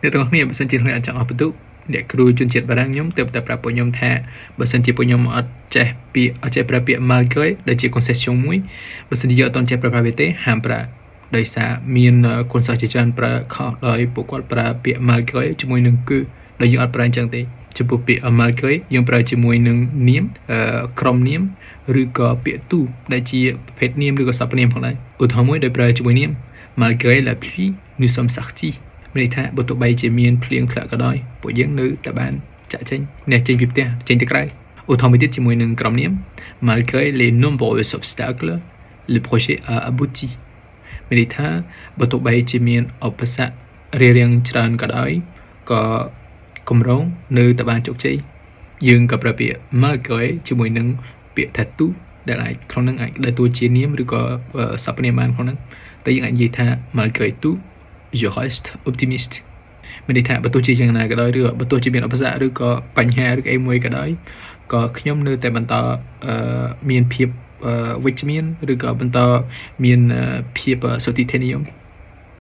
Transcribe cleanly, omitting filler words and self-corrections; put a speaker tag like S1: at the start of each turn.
S1: អ្នកទាំងគ្នាបើសិនជាអ្នកចង់អស់បន្ទុកអ្នកគ្រូជនជាតិបារាំងខ្ញុំទើបតែប្រាប់ពួកខ្ញុំថាបើសិនជាពួកខ្ញុំអត់ចេះពាក្យអត់ចេះប្រើពាក្យ malgré ដែលជា concession មួយបើសិនជាយើងអត់ទាន់ចេះប្រើប្រាស់វាទេហាមប្រើដោយសារមានគុណសិស្សជាច្រើនប្រើខុសដោយពួកគាត់ប្រើពាក្យ malgré ជាមួយនឹងគឺដែលយើងអត់ប្រើអញ្ចឹងទេចំពោះពាក្យ malgré យើងប្រើជាមួយនឹងនាមក្រុមនាមឬក៏ពាក្យ tout ដែលជាប្រភេទនាមឬក៏សព្វនាមផងដែរឧទាហរណ៍មួយដោយប្រើជាមួយនាម malgré la pluie nous sommes sortis មានន័យថាបើទោះបីជាមានភ្លៀងធ្លាក់ក៏ដោយពួកយើងនៅតែបានចាក់ចេញអ្នកចេញពីផ្ទះចេញទៅក្រៅឧទាហរណ៍មួយទៀតជាមួយនឹងក្រុមនាម malgré les nombreux obstacles le projet a abouti មានន័យថាបើទោះបីជាមានឧបសគ្គរារាំងច្រើនក៏ដោយក៏គម្រោងនៅតែបានជោគជ័យយើងក៏ប្រើពាក្យ malgré ជាមួយនឹងពាក្យថា tout ដែលអាចក្នុងនឹងអាចដើរតួជានាមឬក៏សព្វនាមបានក្នុងនឹងតែយើងអាចនិយាយថា malgré tout je reste optimiste មានន័យថាបើទោះជាយ៉ាងណាក៏ដោយឬបើទោះជាមានឧបសគ្គឬក៏បញ្ហាឬអីមួយក៏ដោយក៏ខ្ញុំនៅតែបន្តមានភាពវិជ្ជមានឬក៏បន្តមានភាពសុទិដ្ឋាននិយម